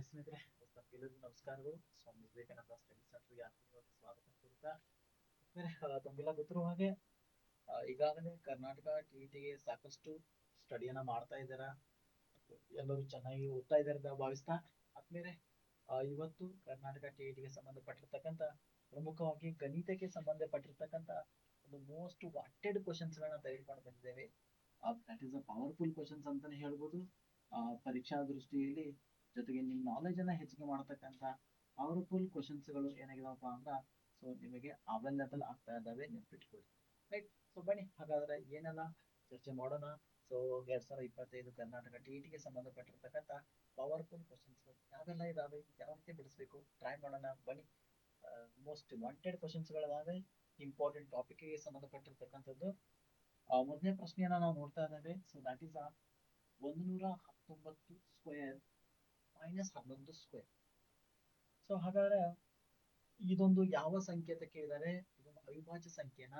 ಸ್ನೇಹಿತರೆ, ತಮಗೆಲ್ಲರಿಗೂ ನಮಸ್ಕಾರಗಳು. ಸ್ವಾಮಿ ವಿವೇಕಾನಂದ ಸ್ಟಡಿ ಸೆಂಟರ್ಗೆ ಆತ್ಮೀಯವಾದ ಸ್ವಾಗತ ಕೋರುತ್ತಾ, ತಮಗೆಲ್ಲ ಗೊತ್ತಿರುವ ಹಾಗೆ ಈಗಾಗಲೇ ಕರ್ನಾಟಕ ಟಿಇಟಿಗೆ ಸಾಕಷ್ಟು ಸ್ಟಡಿಯನ್ನ ಮಾಡ್ತಾ ಇದ್ದಾರಾ. ಎಲ್ಲರೂ ಚೆನ್ನಾಗಿ ಓದ್ತಾ ಇದ್ದಾರೆ ಅಂತ ಭಾವಿಸ್ತಾ, ಆದ್ಮೇಲೆ ಇವತ್ತು ಕರ್ನಾಟಕ ಟಿಇಟಿಗೆ ಸಂಬಂಧಪಟ್ಟಿರ್ತಕ್ಕಂಥ ಪ್ರಮುಖವಾಗಿ ಗಣಿತಕ್ಕೆ ಸಂಬಂಧಪಟ್ಟಿರ್ತಕ್ಕಂಥ ಒಂದು ಮೋಸ್ಟ್ ವಾಂಟೆಡ್ ಕ್ವಶನ್ಸ್ ಗಳನ್ನ ತೆಗೆದುಕೊಂಡು ಬಂದಿದ್ದೇವೆ. That is a powerful questions ಅಂತಾನೆ ಹೇಳ್ಬೋದು. ಪರೀಕ್ಷಾ ದೃಷ್ಟಿಯಲ್ಲಿ ಜೊತೆಗೆ ನಿಮ್ಮ ನಾಲೆಜ್ ಅನ್ನ ಹೆಚ್ಚಿಗೆ ಮಾಡತಕ್ಕಂತ ಪವರ್ಫುಲ್ ಕ್ವಶನ್ಸ್ ಗಳು ಏನಾಗಿದಾವಪ್ಪ ಅಂದ್ರ ಸೊ ನಿಮಗೆ ಅವೈಲೇಬಲ್ ಆಗ್ತಾ ಇದ್ದಾವೆ, ನೆನ್ಪಿಟ್ಕೊಳ್ಳಿ. ರೈಟ್. ಸೊ ಬನ್ನಿ ಹಾಗಾದ್ರೆ ಏನೆಲ್ಲ ಚರ್ಚೆ ಮಾಡೋಣ. ಸೊ 2025 ಕರ್ನಾಟಕ ಟಿಇಟಿಗೆ ಸಂಬಂಧಪಟ್ಟಿರ್ತಕ್ಕಂಥ ಪವರ್ಫುಲ್ ಕ್ವಶನ್ಸ್ ಯಾವೆಲ್ಲ ಇದಾವೆ, ಯಾವ ರೀತಿ ಬಿಡಿಸ್ಬೇಕು ಟ್ರೈ ಮಾಡೋಣ ಬನ್ನಿ. ಮೋಸ್ಟ್ ವಾಂಟೆಡ್ ಕ್ವಶನ್ಸ್ ಗಳಾದ್ರೆ ಇಂಪಾರ್ಟೆಂಟ್ ಟಾಪಿಕ್ ಗೆ ಸಂಬಂಧಪಟ್ಟಿರ್ತಕ್ಕಂಥದ್ದು. ಮೊದಲನೇ ಪ್ರಶ್ನೆಯನ್ನ ನಾವು ನೋಡ್ತಾ ಇದ್ದೇವೆ. So that is 119 square minus 11 square. So ಹಾಗಾದ್ರೆ ಇದೊಂದು ಯಾವ ಸಂಕೇತ ಕೇಳಿದರೆ, ಇದೊಂದು ಅವಿಭಾಜ್ಯ ಸಂಖ್ಯೆನ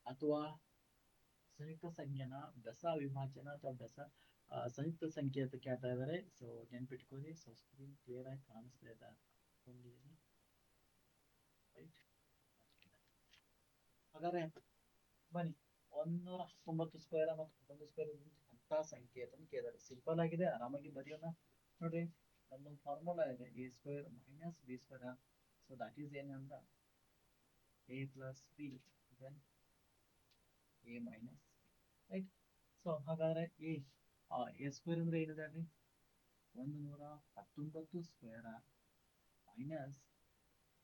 ಅಥವಾ ಸಂಯುಕ್ತ ಸಂಖ್ಯೆನ, ಬೆಸ ಅವಿಭಾಜ್ಯನ ಅಥವಾ ಬೆಸ ಸಂಯುಕ್ತ ಸಂಖ್ಯೆ ಅಂತ ಕೇಳ್ತಾ ಇದ್ದಾರೆ. ಸೊ ನೆನ್ಪಿಟ್ಕೊಳ್ಳಿ. ಸೊ ಸ್ಕ್ರೀನ್ ಕ್ಲಿಯರ್ ಆಗಿ ಕಾಣಿಸ್ತಾ ಇದೆ ಅನ್ಕೊಂಡಿದ್ದೀನಿ. ರೈಟ್. ಹಾಗಾದ್ರೆ ಬನ್ನಿ, 119 ಸ್ಕ್ವೇರ್ ಮತ್ತು 11 ಸ್ಕ್ವೇರ್ ಅಂತ ಸಂಖ್ಯೆ ಅಂತ ಕೇಳಿದ್ದಾರೆ. ಸಿಂಪಲ್ ಆಗಿದೆ, ಆರಾಮಾಗಿ ಬರೆಯೋಣ. ನೋಡ್ರಿ, ನಮ್ಮೊಂದು ಫಾರ್ಮುಲಾ ಇದೆ, A square minus B square. So that is ಏನಂದ್ರ A plus B then A minus right. So ಹಾಗಾದ್ರೆ ಎ ಸ್ಕ್ವೇರ್ ಅಂದ್ರೆ ಏನಿದೆ ಅಲ್ಲಿ, 119 ಸ್ಕ್ವೇರ್ ಮೈನಸ್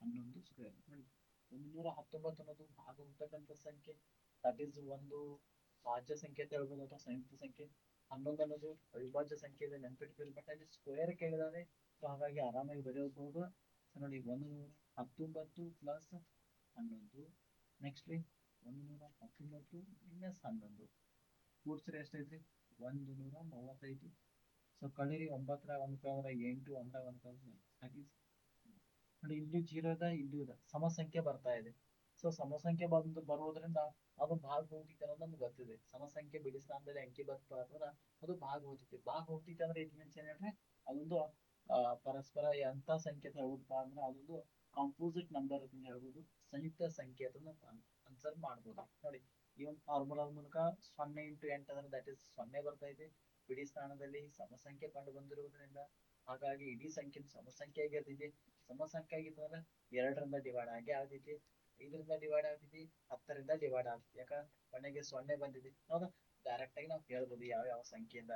11 ಸ್ಕ್ವೇರ್. ನೋಡಿ, 119 ಅನ್ನೋದು ಭಾಗ ಹುಟ್ಟಕ್ಕಂಥ ಸಂಖ್ಯೆ, ದಟ್ ಈಸ್ ಒಂದು ಭಾಜ್ಯ ಸಂಖ್ಯೆ ಅಂತ ಹೇಳ್ಬೋದು ಅಥವಾ ಸಂಯುಕ್ತ ಸಂಖ್ಯೆ. 11 ಅನ್ನೋದು ಅವಿಭಾಜ್ಯ ಸಂಖ್ಯೆ ಇದೆ, ನೆನ್ಪಿಟ್ಕೊಳ್ಳಿ. ಬಟ್ ಅಲ್ಲಿ ಸ್ಕ್ವೇರ್ ಕೇಳಿದಾರೆ, ಸೊ ಹಾಗಾಗಿ ಆರಾಮಾಗಿ ಬರೆಯಬಹುದು. ಸೊ ನೋಡಿ, 119 ಪ್ಲಸ್ 11, ನೆಕ್ಸ್ಟ್ 119 ಮೈನಸ್ 11 ಕೂಡ್ಸ್ರೆ ಎಷ್ಟೈತ್ರಿ, 135. ಸೊ ಕಳೀರಿ, 9 1 ಕಳೆದ್ರೆ 8, 1 1 ಕಳೆದ್ರೆ ದಟ್ ಈಸ್ ನೋಡಿ, ಇಲ್ಲಿ ಜೀರೋ ಇದೆ, ಇಲ್ಲಿ ಇದೆ, ಸಮ ಸಂಖ್ಯೆ ಬರ್ತಾ ಇದೆ. ಸೊ ಸಮ ಸಂಖ್ಯೆ ಬರುವುದರಿಂದ ಅದು ಭಾಗ ಹೋಗ್ತೈತೆ ಅನ್ನೋದು ನಮ್ಗೆ ಗೊತ್ತಿದೆ. ಸಮ ಸಂಖ್ಯೆ ಬಿಡಿ ಸ್ಥಾನದಲ್ಲಿ ಅಂಕಿ ಬರ್ತಾ ಅಂದ್ರೆ ಅದು ಭಾಗ ಹೋಗ್ತೈತಿ. ಭಾಗ ಹೋಗ್ತೈತೆ ಅಂದ್ರೆ ಇಟ್ ಮೀನ್ಸ್ ಏನ್ ಹೇಳ್ರಿ, ಅದೊಂದು ಪರಸ್ಪರ ಎಂತ ಸಂಖ್ಯೆ ಅಂತ ಹೇಳ್ಬೋದಪ್ಪ ಅಂದ್ರೆ ಅದೊಂದು ಕಾಂಪೋಸಿಟ್ ನಂಬರ್ ಅಂತ ಹೇಳ್ಬೋದು, ಸಂಯುಕ್ತ ಸಂಖ್ಯೆ ಅಂತ ಆನ್ಸರ್ ಮಾಡ್ಬೋದು. ನೋಡಿ, ಈ ಒಂದು ಫಾರ್ಮುಲಾ ಮೂಲಕ 0 ಇಂಟು 8 ಅಂದ್ರೆ ದಟ್ ಇಸ್ 0 ಬರ್ತಾ ಇದೆ. ಬಿಡಿ ಸ್ಥಾನದಲ್ಲಿ ಸಮ ಸಂಖ್ಯೆ ಕಂಡು ಬಂದಿರುವುದರಿಂದ ಹಾಗಾಗಿ ಇಡೀ ಸಂಖ್ಯೆ ಸಮ ಸಂಖ್ಯೆ ಆಗಿರ್ತೈತಿ. ಸಮ ಸಂಖ್ಯೆ ಆಗಿತ್ತಂದ್ರೆ 2ರಿಂದ ಡಿವೈಡ್ ಆಗಿ ಆಗ್ತೈತಿ, 5ರಿಂದ ಡಿವೈಡ್ ಆಗ್ತೈತಿ, 10ರಿಂದ ಡಿವೈಡ್ ಆಗ್ತೈತಿ. ಯಾಕ ಕೊನೆಗೆ 0 ಬಂದಿದೆ. ಹೌದಾ, ಡೈರೆಕ್ಟ್ ಆಗಿ ನಾವು ಹೇಳ್ಬೋದು ಯಾವ ಯಾವ ಸಂಖ್ಯೆಯಿಂದ.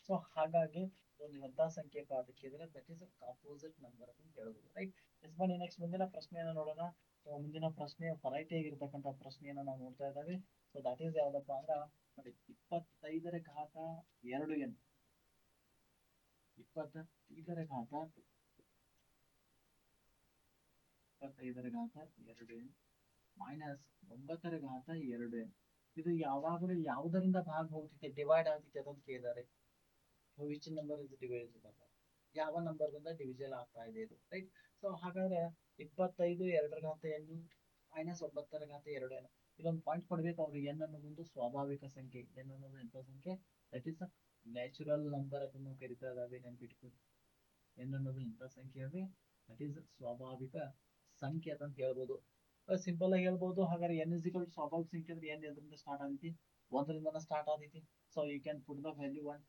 ಸೊ ಹಾಗಾಗಿ ಒಂದು ಎಂತ ಸಂಖ್ಯೆ ಕೇಳಿದ್ರೆ ದಟ್ ಈಸ್ ಕಾಂಪೋಸಿಟ್ ನಂಬರ್ ಅಂತ ಹೇಳ್ಬೋದು. ರೈಟ್. ಎಸ್ ಬನ್ನಿ, ನೆಕ್ಸ್ಟ್ ಮುಂದಿನ ಪ್ರಶ್ನೆಯನ್ನ ನೋಡೋಣ. ಸೊ ಮುಂದಿನ ಪ್ರಶ್ನೆ ವೆರೈಟಿ ಆಗಿರ್ತಕ್ಕಂಥ ಪ್ರಶ್ನೆಯನ್ನ ನಾವು ನೋಡ್ತಾ ಇದ್ದಾವೆ. ಸೊ ದಟ್ ಈಸ್ ಯಾವ್ದಪ್ಪ ಅಂದ್ರ ನೋಡಿ, 25ರ ಘಾತ 2n, 25ರ ಘಾತ 2n ಮೈನಸ್ 9ರ ಘಾತ 2n. ಇದು ಯಾವಾಗಲೂ ಯಾವುದರಿಂದ ಭಾಗ ಹೋಗ್ತೈತೆ, ಡಿವೈಡ್ ಆಗ್ತೈತೆ ಅಂತ ಕೇಳಿದ್ದಾರೆ. ವಿಚ್ ನಂಬರ್ ಇಸ್ ಡಿವೈಸಿಬಲ್, ಯಾವ ನಂಬರ್ ದಿಂದ ಡಿವಿಜನ್ ಆಗ್ತಾ ಇದೆ ಇದು. ರೈಟ್. ಸೊ ಹಾಗಾದ್ರೆ 25 2ರ ಘಾತ n ಮೈನಸ್ 9ರ ಘಾತ 2n. ಇದೊಂದು ಪಾಯಿಂಟ್ ಕೊಡ್ಬೇಕು ಅವ್ರಿಗೆ, n ಅನ್ನೋದೊಂದು ಸ್ವಾಭಾವಿಕ ಸಂಖ್ಯೆ. n ಅನ್ನೋದು ಎಂತ ಸಂಖ್ಯೆ, ದಟ್ ಇಸ್ ನ್ಯಾಚುರಲ್ ನಂಬರ್ ಅಂತ ನಾವು ಕರಿತಾ ಇದ್ದಾವೆ, ನೆನ್ಪಿಟ್ಕೊಳ್ಳಿ. n ಅನ್ನೋದು ಎಂತ ಸಂಖ್ಯೆ ಅಂದ್ರೆ ದಟ್ ಈಸ್ ಸ್ವಾಭಾವಿಕ ಸಂಖ್ಯೆ ಅಂತ ಹೇಳ್ಬೋದು. ಸಿಂಪಲ್ ಆಗಿ ಹೇಳ್ಬೋದು. ಹಾಗಾದ್ರೆ n ಇಸ್ ಈಕ್ವಲ್ ಟು ಸ್ವಾಭಾವಿಕ ಸಂಖ್ಯೆ ಅಂದ್ರೆ n ಎದರಿಂದ ಸ್ಟಾರ್ಟ್ ಆಗೈತಿ, 1ರಿಂದ ಸ್ಟಾರ್ಟ್ ಆಗೈತಿ. So you can put the value 1.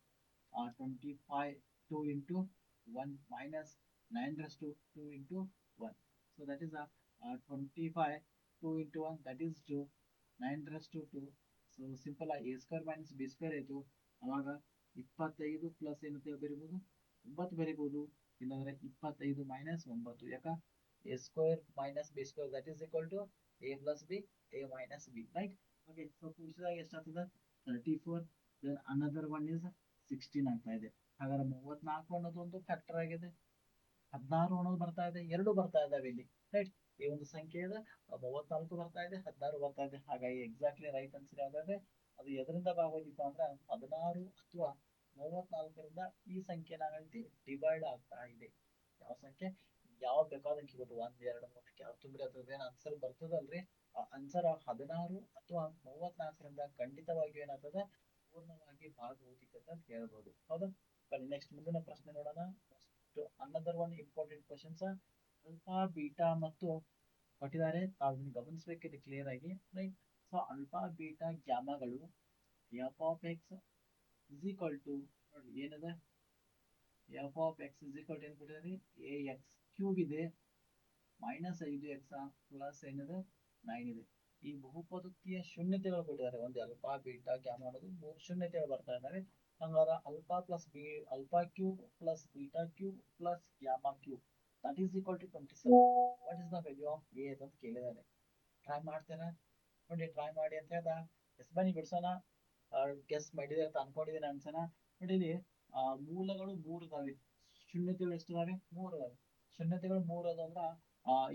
25 2 into 1 minus 9 raised to 2 into 1. So that is 25 2 into 1 that is 2, 9 raised to 2. So simple a square minus b square ಆಯ್ತು. ಅವಾಗ 25 plus ಏನಂತ ಬರೀಬಹುದು, 9 ಬರೀಬಹುದು. ಇಲ್ಲಾಂದ್ರೆ 25 ಮೈನಸ್ 9. ಯಾಕ a square minus b square that is equal to a plus b, a minus b, right? Okay, so ಕೂಡಿಸಿದಾಗ ಎಷ್ಟಾಗ್ತದೆ, 34. then another one is 16 ಆಗ್ತಾ ಇದೆ. ಹಾಗಾದ್ರೆ 34 ಅನ್ನೋದು ಒಂದು ಫ್ಯಾಕ್ಟರ್ ಆಗಿದೆ, 16 ಅನ್ನೋದು ಬರ್ತಾ ಇದೆ, ಎರಡು ಬರ್ತಾ ಇದಾವೆ ಇಲ್ಲಿ. ರೈಟ್. ಈ ಒಂದು ಸಂಖ್ಯೆ ಇದೆ, 34 ಬರ್ತಾ ಇದೆ, 16 ಬರ್ತಾ ಇದೆ. ಹಾಗಾಗಿ ಎಕ್ಸಾಕ್ಟ್ಲಿ ರೈಟ್ ಆನ್ಸರ್ ಯಾವ್ದಾದ್ರೆ ಅದು ಎದರಿಂದ ಭಾಗವಹಿಸಿತ್ತು ಅಂದ್ರೆ 16 ಅಥವಾ 34ರಿಂದ ಈ ಸಂಖ್ಯೆ ನಾವೇಳ್ತಿ ಡಿವೈಡ್ ಆಗ್ತಾ ಇದೆ. ಯಾವ ಸಂಖ್ಯೆ, ಯಾವ ಬೇಕಾದ ಕೇಳ್ಬೋದು, 1 2 3 ಯಾವ ತುಂಬ್ರಿ ಅದ್ರದ್ದೇನು ಆನ್ಸರ್ ಬರ್ತದಲ್ರಿ, ಆ ಆನ್ಸರ್ 16 ಅಥವಾ 34ರಿಂದ ಖಂಡಿತವಾಗಿಯೂ ಏನಾಗ್ತದೆ, ಪೂರ್ಣವಾಗಿ ಭಾಗವಹಿಸುತ್ತೆ ಅಂತ ಹೇಳ್ಬೋದು. ಹೌದಾ. ಬನ್ನಿ ನೆಕ್ಸ್ಟ್ ಮುಂದಿನ ಪ್ರಶ್ನೆ ನೋಡೋಣ. Next another one important questions alpha beta ಮತ್ತು ಕೊಟ್ಟಿದ್ದಾರೆ, ತಾವು ಗಮನಿಸಬೇಕಿದೆ ಕ್ಲಿಯರ್ ಆಗಿ, ರೈಟ್. ಸೊ ಅಲ್ಫಾ ಬೀಟಾ ಗ್ಯಾಮಾಗಳು F of X is equal to ನೋಡಿ ಏನಿದೆ, F of X is equal to ಏನು ಕೊಟ್ಟಿದ್ದಾರೆ, ಎ ಎಕ್ಸ್ ಕ್ಯೂಬ್ ಇದೆ ಮೈನಸ್ 5x ಪ್ಲಸ್ ಏನಿದೆ 9 ಇದೆ. ಈ ಬಹುಪದೋಕ್ತಿಯ ಶೂನ್ಯತೆಗಳು ಕೊಟ್ಟಿದ್ದಾರೆ, ಒಂದು ಅಲ್ಫಾ ಬೀಟಾ ಗ್ಯಾಮಾ ಅನ್ನೋದು 3 ಶೂನ್ಯತೆಗಳು ಬರ್ತಾ ಇದ್ದಾವೆ. ಹಂಗಾದ್ರೆ alpha plus B alpha cube plus beta cube plus gamma cube that is equal to 27. What is the value of A ಅಂತ ಕೇಳಿದ್ದಾರೆ. ಟ್ರೈ ಮಾಡ್ತೀರಾ ನೋಡಿ, ಟ್ರೈ ಮಾಡಿ ಅಂತ ಹೇಳ್ದ. ಎಸ್ ಬನ್ನಿ ಬಿಡ್ಸೋಣ. ಗೆಸ್ ಮಾಡಿದೆ ಅಂತ ಅನ್ಕೊಂಡಿದ್ದೀನಿ ಅನ್ಸೋಣ. ನೋಡಿ ಇಲ್ಲಿ ಮೂಲಗಳು 3 ಇದಾವೆ, ಶೂನ್ಯತೆಗಳು ಎಷ್ಟು ಇದಾವೆ, 3 ಇದಾವೆ. ಶೂನ್ಯತೆಗಳು 3 ಅದಂದ್ರ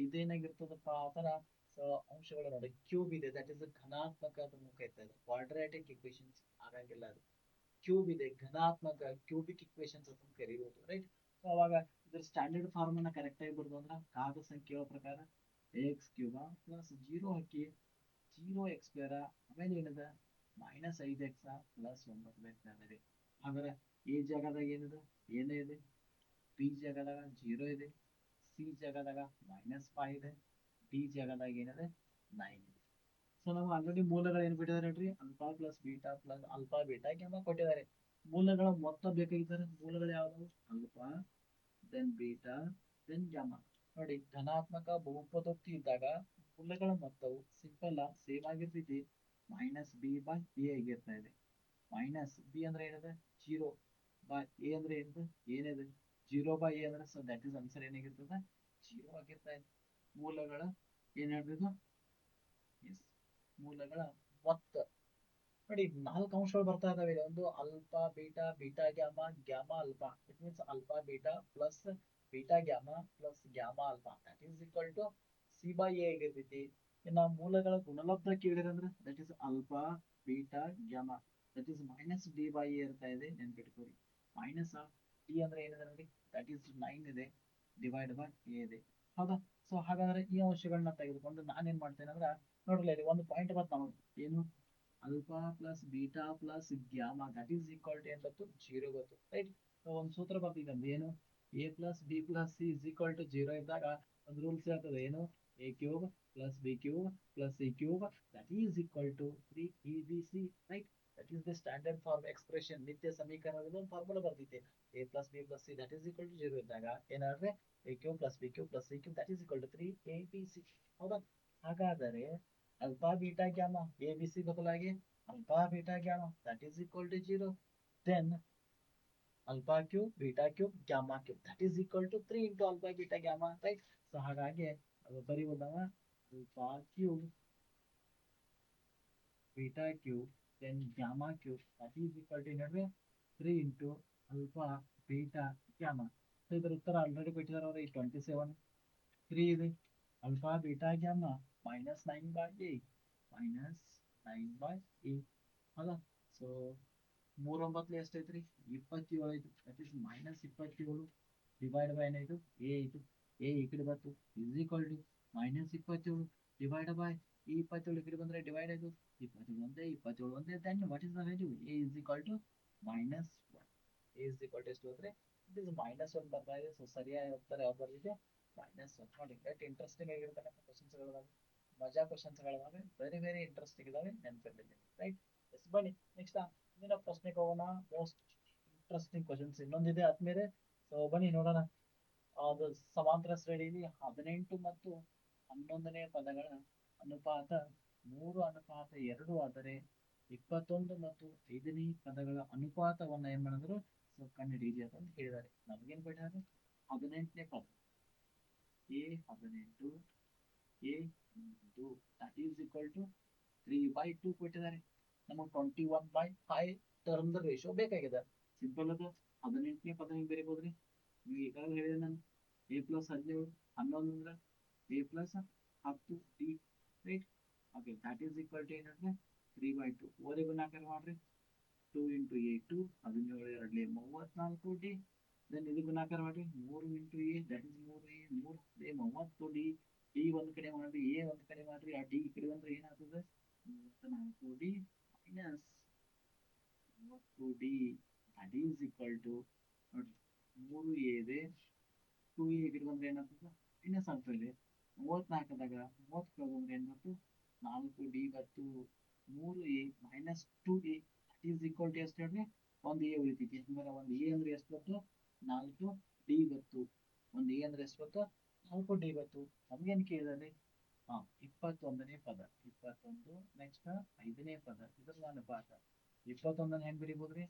ಇದೇನಾಗಿರ್ತದಪ್ಪ ಆತರ ಅಂಶಗಳು ನೋಡಿ, ಕ್ಯೂಬ್ ಇದೆ ದಟ್ ಇಸ್ ಘನಾತ್ಮಕ ಮುಖ ಇರ್ತದೆ, ಕ್ವಾಡ್ರಾಟಿಕ್ ಇಕ್ವೇಶನ್ಸ್ ಆಗಂಗಿಲ್ಲ. ಅದು ಕ್ಯೂಬ್ ಇದೆ, ಘನಾತ್ಮಕ ಕ್ಯೂಬಿಕ್ ಇಕ್ವೇಶನ್ಸ್ ಅಂತ ಕರೀಬಹುದು, ರೈಟ್. ಸೊ ಅವಾಗ ಇದ್ರ ಸ್ಟ್ಯಾಂಡರ್ಡ್ ಫಾರ್ಮ್ ಅನ್ನ ಕರೆಕ್ಟ್ ಆಗಿ ಬರ್ದು ಅಂದ್ರೆ ಕಾದ ಸಂಖ್ಯೆಗಳ ಪ್ರಕಾರ ಎಕ್ಸ್ ಕ್ಯೂಬ ಪ್ಲಸ್ 0 ಹಾಕಿ 0x ಸ್ಕ್ವೇರ್ ಆಮೇಲೆ ಏನಿದೆ ಮೈನಸ್ 5x ಪ್ಲಸ್ 9x ಇದೆ. ಹಾಗಾದ್ರೆ ಎ ಜಾಗದಾಗ ಏನಿದೆ, ಏನೇ ಇದೆ, ಬಿ ಜಾಗದಾಗ 0 ಇದೆ, ಸಿ ಜಾಗದಾಗ -5 ಇದೆ, ಡಿ ಜಾಗದಾಗ ಏನಿದೆ 9 ಇದೆ. ಸೊ ನಾವು ಆಲ್ರೆಡಿ ಮೂಲಗಳು ಏನು ಬಿಟ್ಟಿದ್ದಾರೆ ನೋಡ್ರಿ, alpha plus beta plus alpha beta gamma ಕೊಟ್ಟಿದ್ದಾರೆ. ಮೂಲಗಳ ಮೊತ್ತ ಬೇಕಾಗಿದ್ದಾರೆ. ಮೂಲಗಳು ಯಾವ್ದು, alpha then beta then gamma. ನೋಡಿ ಧನಾತ್ಮಕ ಬಹುಪದೋಕ್ತಿ ಇದ್ದಾಗ ಮೂಲಗಳ ಮೊತ್ತವು ಸಿಂಪಲ್ ಸೇಮ್ ಆಗಿರ್ತೈತಿ, ಮೈನಸ್ ಬಿ ಬೈ ಎ ಆಗಿರ್ತಾ ಇದೆ. ಮೈನಸ್ ಬಿ ಅಂದ್ರೆ ಏನಿದೆ 0 ಬೈ ಎ ಅಂದ್ರೆ ಏನಿದೆ, ಏನಿದೆ 0 ಬೈ ಎ ಅಂದ್ರೆ ಸೊ ದಟ್ ಇಸ್ ಆನ್ಸರ್ ಏನಾಗಿರ್ತದೆ 0 ಆಗಿರ್ತಾ ಇದೆ. ಮೂಲಗಳ ಏನ್ ಹೇಳ್ಬೇಕು, ಎಸ್ ಮೂಲಗಳ ಮೊತ್ತ ನೋಡಿ 4 ಅಂಶಗಳು ಬರ್ತಾ ಇದಾವೆ. ಒಂದು alpha beta beta gamma gamma alpha, it means alpha beta plus beta gamma plus gamma alpha that is equal to C by A ಆಗಿರ್ತೈತಿ. ಇನ್ನು ಮೂಲಗಳ ಗುಣಲಬ್ಧ ಕೇಳಿರಂದ್ರೆ that is alpha beta gamma that is minus D by A ಇರ್ತಾ ಇದೆ, ನೆನ್ಪಿಟ್ಕೋರಿ. Minus D ಅಂದ್ರೆ ಏನಿದೆ ನೋಡಿ, ದಟ್ ಈಸ್ 9 ಇದೆ ಡಿವೈಡ್ ಬೈ ಎ ಇದೆ, ಹೌದಾ. ಸೊ ಹಾಗಾದ್ರೆ ಈ ಅಂಶಗಳನ್ನ ತೆಗೆದುಕೊಂಡು ನಾನೇನ್ ಮಾಡ್ತೇನೆ ಅಂದ್ರೆ ನೋಡ್ರಿ ಇಲ್ಲಿ ಒಂದು ಪಾಯಿಂಟ್ ಬರ್ತಾ ನಮಗೆ, ಏನು alpha plus beta plus gamma that is equal to ಏನ್ ಗೊತ್ತು, 0 ಗೊತ್ತು, ರೈಟ್. ಒಂದು ಸೂತ್ರ ಬರ್ತಿದೆ, ಏನು A plus B plus C is equal to 0 ಇದ್ದಾಗ ಒಂದು ರೂಲ್ಸ್ ಹೇಳ್ತದೆ, ಏನು A cube plus B cube plus C cube that is equal to 3abc, right. That is the standard form expression, ನಿತ್ಯ ಸಮೀಕರಣದ ಒಂದು ಫಾರ್ಮುಲಾ ಬರ್ತಿದೆ. A plus B plus C that is equal to 0 ಇದ್ದಾಗ ಏನಾದ್ರೆ A cube plus B cube plus C cube that is equal to 3abc, ಹೌದಾ. ಹಾಗಾದರೆ alpha beta gamma A B C ಬದಲಾಗಿ alpha beta gamma that is equal to 0, then alpha cube beta cube gamma cube that is equal to 3 into alpha beta gamma, right. So ಹಾಗಾಗಿ ಅದು ಬರೀಬೋದವ alpha cube beta cube then gamma cube that is equal to ಏನಂದ್ರೆ 3 into alpha beta gamma. So ಇದರ ಉತ್ತರ already ಕೊಟ್ಟಿದ್ದಾರೆ ಅವರು, ಈ 27 3 ಇದೆ. Alpha beta gamma minus 9 by 8 minus 9 by 8, ಹೌದಾ. ಸೊ 3 9 ಎಷ್ಟೈತ್ರಿ 27 ಐತಿ, that is minus 27 divide by ಏನಾಯ್ತು ಎ ಐತು, ಎ ಈ ಕಡೆ ಬಂತು is equal to minus 27 divide by ಈ 27 ಈ ಕಡೆ ಬಂದ್ರೆ ಡಿವೈಡ್ ಆಯ್ತು 27 ಒಂದೇ then what is the value, A is equal to minus 1. A is equal to ಎಷ್ಟು ಅಂದ್ರೆ ಇಟ್ ಇಸ್ -1 ಬರ್ತಾ ಇದೆ. ಸೊ ಸರಿಯಾದ ಉತ್ತರ ಯಾವ್ದು ಬಂದಿದೆ -1. ನೋಡಿ ಎಷ್ಟು ಇಂಟ್ರೆಸ್ಟಿಂಗ್ ಆಗಿರ್ತಕ್ಕಂಥ ಕ್ವಶನ್ಸ್ಗಳಿದಾವೆ, ಮಜಾ ಕ್ವಶನ್ಸ್ಗಳಿದಾವೆ, ವೆರಿ ವೆರಿ ಇಂಟ್ರೆಸ್ಟಿಂಗ್ ಇದಾವೆ, ನೆನಪಿರ್ಲಿ, ರೈಟ್. ಎಸ್ ಬನ್ನಿ ನೆಕ್ಸ್ಟ್ ಮುಂದಿನ ಪ್ರಶ್ನೆಗೆ ಹೋಗೋಣ. ಮೋಸ್ಟ್ ಇಂಟ್ರೆಸ್ಟಿಂಗ್ ಕ್ವಶನ್ಸ್ ಇನ್ನೊಂದಿದೆ ಆದ್ಮೇಲೆ, ಸೊ ಬನ್ನಿ ನೋಡೋಣ. ಅದು ಸಮಾಂತರ ಶ್ರೇಣಿಯಲ್ಲಿ 18 ಮತ್ತು 11ನೇ ಪದಗಳ ಅನುಪಾತ 3:2 ಆದರೆ 21 ಮತ್ತು 5ನೇ ಪದಗಳ ಅನುಪಾತವನ್ನ ಏನ್ ಮಾಡಿದ್ರು, ಸೊ ಕಂಡುಹಿಡಿಯಿರಿ ಅಂತ ಹೇಳಿದ್ದಾರೆ. ನಮಗೇನ್ ಬಿಟ್ಟಾರೆ 18ನೇ ಪದ A18 A1 that is equal to 3/2 ಕೊಟ್ಟಿದ್ದಾರೆ. ನಮಗೆ 21/5 ಟರ್ಮ್ ರೇಷಿಯೋ ಬೇಕಾಗಿದೆ. ಸಿಂಪಲ್ ಅದು 18ನೇ ಪದ ಹಿಂಗೆ ಬರೀಬೋದ್ರಿ, ನೀವು ಈಗಾಗಲೇ ಹೇಳಿದೆ ನಾನು ಎ ಪ್ಲಸ್ 17 11 ಅಂದ್ರೆ A plus 10 D, right. Okay that is equal to ಏನಂದ್ರೆ 3/2 ಓದಿ ಗುಣಾಕಾರ ಮಾಡ್ರಿ, 2 ಇಂಟು ಎ 2 17 2 34 ಡಿ, ದೆನ್ ಇದು ಗುಣಾಕಾರ ಮಾಡ್ರಿ 3 into A that is 3 A 3 30 D, D ಒಂದ್ ಕಡೆ ಮಾಡ್ರಿ ಎ ಒಂದ್ ಕಡೆ ಮಾಡ್ರಿ, ಆ ಡಿ ಈ ಕಡೆ ಬಂದ್ರೆ ಏನಾಗ್ತದೆ 34 D minus 30 D that is equal to ನೋಡಿ 3 ಎ ಇದೆ 2a ಇಟ್ಕೊಂಡ್ರೆ ಏನಾಗ್ತದೆ ಇನ್ನೂ ಸ್ವಲ್ಪ ಇಲ್ಲಿ 34ದಾಗ 30 ಕಳೆದ್ರೆ ಏನಾಯ್ತು 4d ಬತ್ತು 3a minus 2a is equal to ಎಷ್ಟು ಹೇಳ್ರಿ ಒಂದು ಎ ಉಳಿತೈತಿ ಹಂಗಾರೆ ಒಂದು ಎ ಅಂದ್ರೆ ಎಷ್ಟು ಬತ್ತು 4d ಬತ್ತು ಒಂದು ಎ ಅಂದ್ರೆ ಎಷ್ಟು ಬತ್ತು 4d ಬತ್ತು ನಮ್ಗೇನು ಕೇಳಿದಾರೆ ಹಾ 21ನೇ ಪದ 21 ನೆಕ್ಸ್ಟ್ 5ನೇ ಪದ ಇದ್ರ ನಾನು ಪಾಠ 21 ಹೆಂಗ್ ಬರಿಬೋದ್ರಿ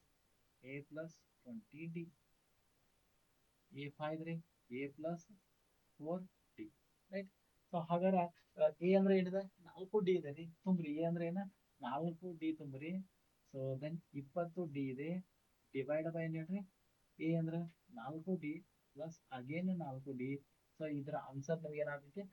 a ಪ್ಲಸ್ 20d a 5 ರೀ a plus 4d right so ಹಾಗಾದ್ರೆ ಎ ಅಂದ್ರೆ ಏನಿದೆ 4d ಇದೆ ರೀ ತುಂಬ್ರಿ ಎ ಅಂದ್ರೆ ಏನ 4d ತುಂಬ್ರಿ ಸೊ ದೆನ್ 20d ಇದೆ ಡಿವೈಡ್ ಬೈ ಏನ್ ಹೇಳ್ರಿ ಎ ಅಂದ್ರೆ 4d plus again 4d so ಇದರ ಆನ್ಸರ್ ನಿಮ್ಗೆ ಏನಾಗ್ತೈತಿ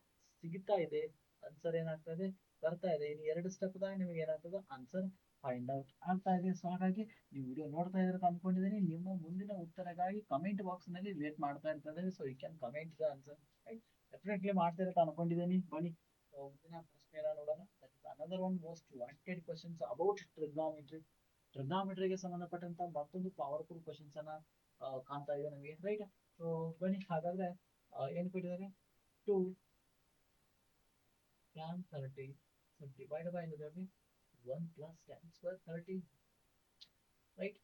ಸಿಗ್ತಾ ಇದೆ ಆನ್ಸರ್ ಏನಾಗ್ತದೆ ಬರ್ತಾ ಇದೆ ಇನ್ನು ಎರಡು ಸ್ಟೆಪ್ ದಾಗ ನಿಮಗೆ ಏನಾಗ್ತದೆ ಆನ್ಸರ್ ಫೈಂಡ್ ಔಟ್ ಆಗ್ತಾ ಇದೆ ಸೊ ಹಾಗಾಗಿ ನೀವು ವಿಡಿಯೋ ನೋಡ್ತಾ ಇದ್ರೆ ಅನ್ಕೊಂಡಿದ್ದೀನಿ ನಿಮ್ಮ ಮುಂದಿನ ಉತ್ತರಕ್ಕಾಗಿ ಕಮೆಂಟ್ ಬಾಕ್ಸ್ ನಲ್ಲಿ ವೇಟ್ ಮಾಡ್ತಾ ಇರ್ತದೆ so you can comment the answer right definitely ಮಾಡ್ತಾ ಇರತ್ತೆ ಅನ್ಕೊಂಡಿದ್ದೀನಿ ಬನ್ನಿ ಮುಂದಿನ ಪ್ರಶ್ನೆ ನೋಡೋಣ that is another one most wanted questions about ಟ್ರಿಗ್ನಾಮೆಟ್ರಿಗೆ ಸಂಬಂಧಪಟ್ಟಂತ ಮತ್ತೊಂದು ಪವರ್ಫುಲ್ ಕ್ವಶನ್ಸ್ ಅನ್ನ ಕಾಣ್ತಾ ಇದೆ ನಮಗೆ ರೈಟ್ ಸೊ ಬನ್ನಿ ಹಾಗಾದ್ರೆ ಏನ್ ಕೊಟ್ಟಿದ್ದಾರೆ 2 tan 30 so divide by 1 plus tan square 30 right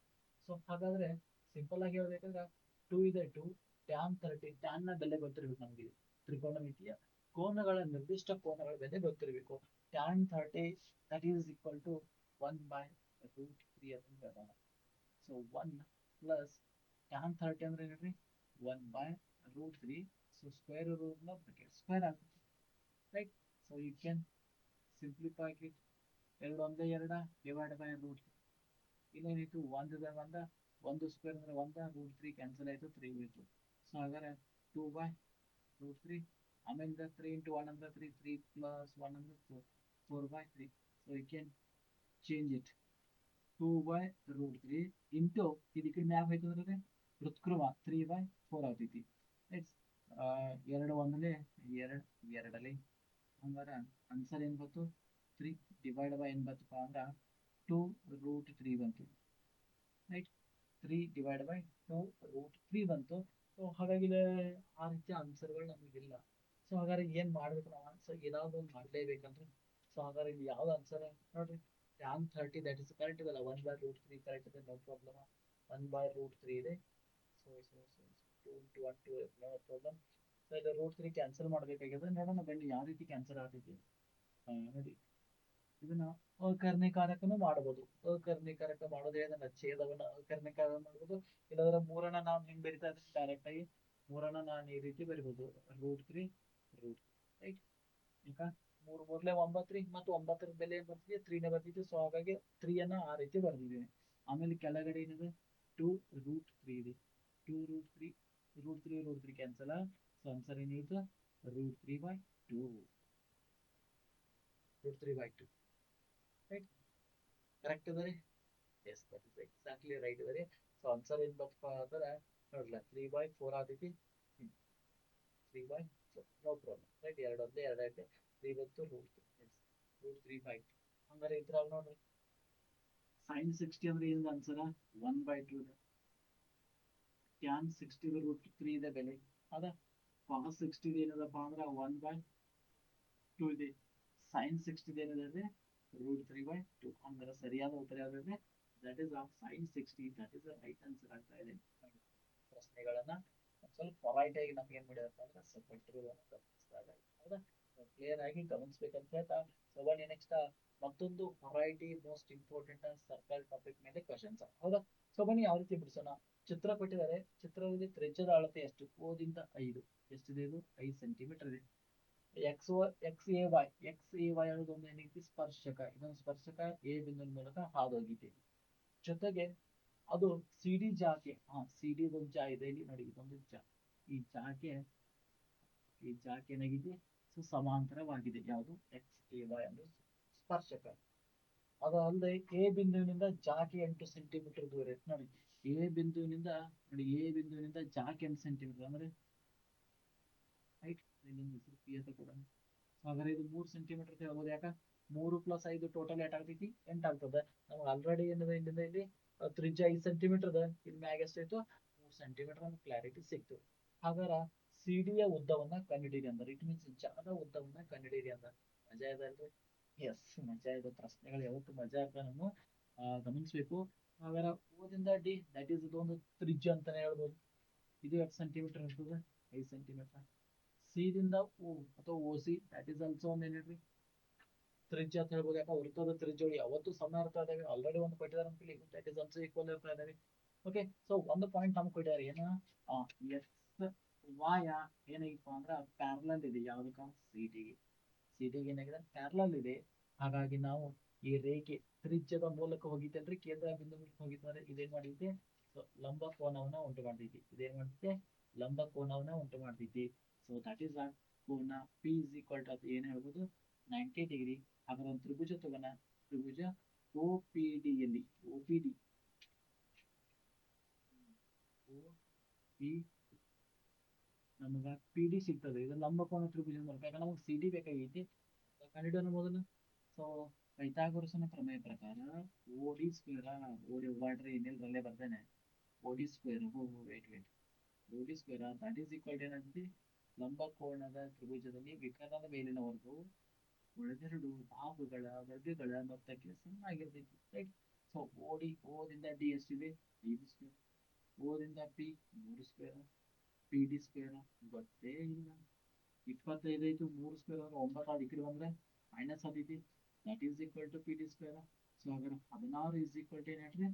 so ಹಾಗಾದ್ರೆ ಸಿಂಪಲ್ ಆಗಿ ಹೇಳ್ಬೇಕಂದ್ರೆ 2 ಇದೆ 2 tan 30 tan ನ ಬೆಲೆ ಗೊತ್ತಿರಬೇಕು ನಮಗೆ ತ್ರಿಕೋನಮಿತಿಯ ಕೋನಗಳ ನಿರ್ದಿಷ್ಟ ಕೋನಗಳ ಬೆಲೆ ಗೊತ್ತಿರಬೇಕು tan 30 that is equal to 1 by root 3 ಅಂತ ಹೇಳೋಣ ಸೊ 1 plus tan 30 ಅಂದ್ರೆ ಏನ್ರಿ 1 by root 3 so square root ನ ಬ್ರಾಕೆಟ್ ಸ್ಕ್ವೇರ್ ಆಗುತ್ತೆ right so you can simplify it ಎರಡು ಒಂದೇ ಎರಡ ಡಿವೈಡ್ ಬೈ ರೂಟ್ ಇನ್ನೇನಿತ್ತು ಒಂದು ಸ್ಕ್ವೇರ್ ಅಂದ್ರೆ ರೂಟ್ 3 ಕ್ಯಾನ್ಸಲ್ ಆಯ್ತು 3 ಉಳಿತು ಸೊ ಹಾಗಾದ್ರೆ 2 ಬೈ ರೂಟ್ 3 ಆಮೇಲೆ 3 ಇಂಟು 1 ಅಂದ್ರೆ 3 3 ಪ್ಲಸ್ 1 ಅಂದ್ರೆ 4 by 3 so you can change it 2 by root 3 into ಇದಕ್ಕೆ ಮ್ಯಾಪ್ ಆಯ್ತಂದ್ರೆ ವೃತ್ಕೃಮ 3 ಬೈ 4 ಆಗ್ತೈತಿ ರೈಟ್ ಎರಡು ಒಂದಲೇ ಎರಡಲ್ಲಿ ಹಂಗಾರ ಆನ್ಸರ್ ಏನ್ ಬಂತು 3 ಡಿವೈಡ್ ಬೈ ಏನ್ ಬಂತಪ್ಪ ಅಂದ್ರೆ 2 ರೂಟ್ 3 ಬಂತು ರೈಟ್ 3 ಡಿವೈಡ್ ಬೈ 2 ರೂಟ್ 3 ಬಂತು ಸೊ ಹಾಗಾಗಿ ಆ ರೀತಿಯ ಆನ್ಸರ್ಗಳು ನಮಗಿಲ್ಲ ಸೊ ಹಾಗಾದ್ರೆ ಏನ್ ಮಾಡ್ಬೇಕು ನಾವು ಆನ್ಸರ್ ಏನಾದ್ರು ಒಂದು ಮಾಡ್ಲೇಬೇಕಂದ್ರೆ ಸೊ ಹಾಗಾದ್ರೆ ಇಲ್ಲಿ ಯಾವ್ದು ಆನ್ಸರ್ ನೋಡ್ರಿ tan 30 ದಟ್ ಇಸ್ ಕರೆಕ್ಟ್ ಇದಲ್ಲ 1 ಬೈ ರೂಟ್ 3 ಕರೆಕ್ಟ್ ಇದೆ ನೋ ಪ್ರಾಬ್ಲಮ್ 1 ಬೈ ರೂಟ್ 3 ಇದೆ so 2 into 1 2 no problem so ಇದು ರೂಟ್ 3 ಕ್ಯಾನ್ಸಲ್ ಮಾಡ್ಬೇಕಾಗಿದೆ ನೋಡೋಣ ಬನ್ನಿ ಯಾವ ರೀತಿ ಕ್ಯಾನ್ಸಲ್ ಆಗ್ತೈತಿ ನೋಡಿ ಇದನ್ನ ಅಕರ್ಣಿಕಾರಕನು ಮಾಡಬಹುದು ಅಕರ್ಣಿಕಾರಕ ಮಾಡೋದೇ ಅದನ್ನ ಛೇದವನ್ನ ಅಕರ್ಣಿಕಾರ ಮಾಡಬಹುದು ಇಲ್ಲಾಂದ್ರೆ ಮೂರನ್ನ ನಾವು ಹೆಂಗ್ ಬರಿತಾ ಇದ್ರೆ ಡೈರೆಕ್ಟ್ ಆಗಿ ಮೂರನ್ನ ನಾನು ಈ ರೀತಿ ಬರಿಬಹುದು ರೂಟ್ 3 ರೂಟ್ ರೈಟ್ ಈಗ 3 ಮೂರ್ಲೆ 9 ರೀ ಮತ್ತು 9ರ ಬೆಲೆ ಏನ್ ಬರ್ತಿದೆ 3 ನೇ ಬರ್ತಿದೆ ಸೊ ಹಾಗಾಗಿ 3 ಅನ್ನ ಆ ರೀತಿ ಬರ್ದಿದ್ದೀನಿ ಆಮೇಲೆ ಕೆಳಗಡೆ ಏನಿದೆ 2 ರೂಟ್ 3 ಇದೆ 2 ರೂಟ್ 3 ಕ್ಯಾನ್ಸಲ್ ಸೊ ಆನ್ಸರ್ ಏನಿದೆ root 3 by 2 root 3 by 2 right correct ಇದೆ yes that is exactly right ಇದೆ ಸೊ ಆನ್ಸರ್ ಏನ್ ಬರ್ತಪ್ಪ ಅಂದ್ರೆ ನೋಡ್ಲ 3 ಬೈ 4 ಆಗ್ತೈತಿ 3 ಬೈ 4 ನೋ ಪ್ರಾಬ್ಲಮ್ ರೈಟ್ ಎರಡು ಒಂದೇ ಎರಡು ಐತೆ 3 ಬಂತು ರೂಟ್ 3 ಬೈ 2 ಹಂಗಾರೆ ಇದ್ರಾಗ ನೋಡ್ರಿ sin 60 ಅಂದ್ರೆ ಏನು ಆನ್ಸರ್ 1 ಬೈ 2 tan 60 ರೂಟ್ 3 ಇದೆ ಬೆಲೆ ಅದ cos 60 ಏನದಪ್ಪ ಅಂದ್ರೆ 1 ಬೈ 2 ಇದೆ sin 60 ಏನಿದೆ ರೂಟ್ 3 ಬೈ 2 ಅಂದ್ರೆ ಸರಿಯಾದ ಉತ್ತರ ಯಾವ್ದು that is of sin 60 that is right answer ಆಗ್ತಾ ಇದೆ ಪ್ರಶ್ನೆಗಳನ್ನ ಸ್ವಲ್ಪ ವರೈಟಿ ಆಗಿ ನಮ್ಗೆ ಏನ್ ಮಾಡಿದಪ್ಪ ಅಂದ್ರೆ ಸ್ವಲ್ಪ ಹೌದಾ ಕ್ಲಿಯರ್ ಆಗಿ ಗಮನಿಸ್ಬೇಕಂತ ಹೇಳ್ತಾ ಸೊ ಬನ್ನಿ ನೆಕ್ಸ್ಟ್ ಮತ್ತೊಂದು variety most important circle topic ಮೇಲೆ ಕ್ವಶನ್ಸ್ ಹೌದಾ ಸೊ ಬನ್ನಿ ಯಾವ ರೀತಿ ಬಿಡಿಸೋಣ ಚಿತ್ರ ಕೊಟ್ಟಿದ್ದಾರೆ ಚಿತ್ರದಲ್ಲಿ ತ್ರಿಜ್ಯದ ಅಳತೆ ಎಷ್ಟು ಓದಿಂದ 5 ಎಷ್ಟಿದೆ ಇದು 5 ಸೆಂಟಿಮೀಟರ್ ಇದೆ ಎಕ್ಸ್ ಎ ವೈ ಅನ್ನೋದು ಒಂದು ಏನೈತಿ ಸ್ಪರ್ಶಕ ಇದೊಂದು ಸ್ಪರ್ಶಕ ಎ ಬಿಂದುವಿನ ಮೂಲಕ ಹಾದೋಗಿದೆ ಜೊತೆಗೆ ಅದು ಸಿಡಿ ಜಾಕೆ ಸಿಡಿ ಒಂದು ಜಾ ಇದೆ ಇಲ್ಲಿ ನೋಡಿ ಇದೊಂದು ಜಾ ಈ ಜಾಕೆ ಏನಾಗಿದೆ ಸೊ ಸಮಾಂತರವಾಗಿದೆ ಯಾವುದು ಎಕ್ಸ್ ಎ ವೈ ಅಂದ್ರೆ ಸ್ಪರ್ಶಕ ಅದು ಅಲ್ಲದೆ ಎ ಬಿಂದುವಿನಿಂದ ಜಾಕೆ 8 ಸೆಂಟಿಮೀಟರ್ ದೂರ ಇರುತ್ತೆ ನೋಡಿ ಎ ಬಿಂದುವಿನಿಂದ ಜಾಕೆ 8 ಸೆಂಟಿಮೀಟರ್ ಅಂದ್ರೆ ರೈಟ್ ಇಲ್ಲೊಂದು ಕೂಡ ಹಾಗಾದ್ರೆ ಇದು 3 ಸೆಂಟಿಮೀಟರ್ ಹೇಳ್ಬೋದು ಯಾಕ 3 ಪ್ಲಸ್ 5 ಟೋಟಲ್ ಏಟ್ ಆಗ್ತೈತಿ 8 ಆಗ್ತದೆ ನಮ್ಗೆ ಆಲ್ರೆಡಿ ಏನಿದೆ ಇಲ್ಲಿಂದ ಇಲ್ಲಿ ತ್ರಿಜ್ಯ 5 ಸೆಂಟಿಮೀಟರ್ ಅದ ಇಲ್ಲಿ ಮ್ಯಾಗ ಎಷ್ಟಾಯ್ತು 3 ಸೆಂಟಿಮೀಟರ್ ನಮ್ಗೆ ಕ್ಲಾರಿಟಿ ಸಿಕ್ತು ಹಾಗಾರ ಸಿಡಿಯ ಉದ್ದವನ್ನ ಕಂಡುಹಿಡಿಯಿರಿ ಅಂದ್ರೆ ಇಟ್ ಮೀನ್ಸ್ ಜಾದ ಉದ್ದವನ್ನ ಕಂಡುಹಿಡಿಯಿರಿ ಅಂತ. ಮಜಾ ಇದೆ ಅಲ್ರಿ? ಎಸ್, ಮಜಾ ಇದೆ. ಪ್ರಶ್ನೆಗಳು ಯಾವತ್ತು ಮಜಾ ಆಗ್ತಾನೂ ಗಮನಿಸ್ಬೇಕು. ಹಾಗಾದ್ರೆ ಓದಿಂದ ಡಿ ದಟ್ ಈಸ್ ಇದೊಂದು ತ್ರಿಜ್ಯ ಅಂತಾನೆ ಹೇಳ್ಬೋದು. ಇದು ಎಷ್ಟು ಸೆಂಟಿಮೀಟರ್ ಇರ್ತದೆ? 5 ಸೆಂಟಿಮೀಟರ್. ಸಿ ದಿಂದ ಓ ಅಥವಾ O C that is also ಒಂದು ಏನ್ರಿ ತ್ರಿಜ್ಯ ಅಂತ ಹೇಳ್ಬೋದು. ಯಾಕಂದ್ರೆ ವೃತ್ತದ ತ್ರಿಜ್ಯಗಳು ಯಾವತ್ತೂ ಸಮ ಇರ್ತಾ ಇದಾವೆ. ಆಲ್ರೆಡಿ ಒಂದು ಕೊಟ್ಟಿದ್ದಾರೆ ಅಂತ ದಟ್ ಈಸ್ ಆಲ್ಸೋ ಈಕ್ವಲ್ ಇರ್ತಾ ಇದಾವೆ. ಓಕೆ, ಸೊ ಒಂದು ಪಾಯಿಂಟ್ ನಮ್ಗೆ ಕೊಟ್ಟಿದ್ದಾರೆ ಏನ ಎಸ್ ವಾಯ ಏನಾಗಿಪ್ಪ ಅಂದ್ರೆ ಪ್ಯಾರಲಲ್ ಇದೆ ಯಾವ್ದಕ್ಕ ಸಿಟಿಗೆ. ಸಿಟಿಗೆ ಏನಾಗಿದೆ ಪ್ಯಾರಲಲ್ ಇದೆ. ಹಾಗಾಗಿ ನಾವು ಈ ರೇಖೆ ತ್ರಿಜ್ಯದ ಮೂಲಕ ಹೋಗಿದ್ದಲ್ರಿ, ಕೇಂದ್ರ ಬಿಂದು ಮೂಲಕ ಹೋಗಿದ್ದಾರೆ. ಇದೇನ್ ಮಾಡಿದ್ದೆ? ಸೊ ಲಂಬ ಕೋನವನ್ನ ಉಂಟು ಮಾಡ್ತೈತಿ. ಇದೇನ್ ಮಾಡುತ್ತೆ? ಲಂಬ ಕೋನವನ್ನ ಉಂಟು ಮಾಡ್ತೈತಿ. ಸೊ ದಟ್ ಈಸ್ ಆ ಕೋನ ಪಿ ಇಸ್ ಈಕ್ವಲ್ ಟು ಅದು ಏನ್ ಹೇಳ್ಬೋದು 90 ಡಿಗ್ರಿ. ಹಾಗಾದ್ರೆ ಒಂದು ತ್ರಿಭುಜ ತಗೋಣ. ತ್ರಿಭುಜ ಒ ಪಿ ಡಿ ಯಲ್ಲಿ ಒ ಪಿ ಡಿ ನಮಗ ಪಿ ಡಿ ಸಿಗ್ತದೆ. ಇದು ಲಂಬಕೋನ ತ್ರಿಭುಜ ಮೂಲಕ. ಯಾಕಂದ್ರೆ ನಮಗೆ ಸಿ ಡಿ ಬೇಕಾಗೈತಿ ಕಂಡುಹಿಡಿಯೋಣ ಮೊದಲು. ಸೊ ಪೈಥಾಗೋರಸನ ಪ್ರಮೇಯ ಪ್ರಕಾರ ಓಡಿ ಸ್ಕ್ವೇರ್ ಓಡಿ ಮಾಡ್ರಿ ಇನ್ನಿಲ್ರಲ್ಲೇ ಬರ್ತೇನೆ. ಓಡಿ ಸ್ಕ್ವೇರ್ ವೇಟ್ ಓಡಿ ಸ್ಕ್ವೇರ್ ದಟ್ ಈಸ್ ಈಕ್ವಲ್ ಏನಾಗ್ತದೆ? ಲಂಬಕೋನದ ತ್ರಿಭುಜದಲ್ಲಿ ವಿಕರ್ಣದ ಮೇಲಿನ ವರ್ಗವು ಉಳಿದೆರಡು ಭಾಗಗಳ ವರ್ಗಗಳ ಮೊತ್ತಕ್ಕೆ ಸಮನಾಗಿರ್ತೈತಿ. ರೈಟ್. ಸೊ ಓದಿಂದ ಡಿ ಎಷ್ಟಿದೆ? 5 ಸ್ಕ್ವೇರ್. ಓದಿಂದ P 3 square. P D square ಗೊತ್ತೇ ಇಲ್ಲ. 25 ಐತು 3 ಸ್ಕ್ವೇರ್ ಅಂದ್ರೆ 9 ಈ ಕಡೆ ಬಂದ್ರೆ ಮೈನಸ್ ಆಗೈತಿ. That is equal to P D square. So ಹಾಗಾದ್ರೆ 16 ಈಸ್ ಈಕ್ವಲ್ ಟು ಏನಾಗ್ತದೆ?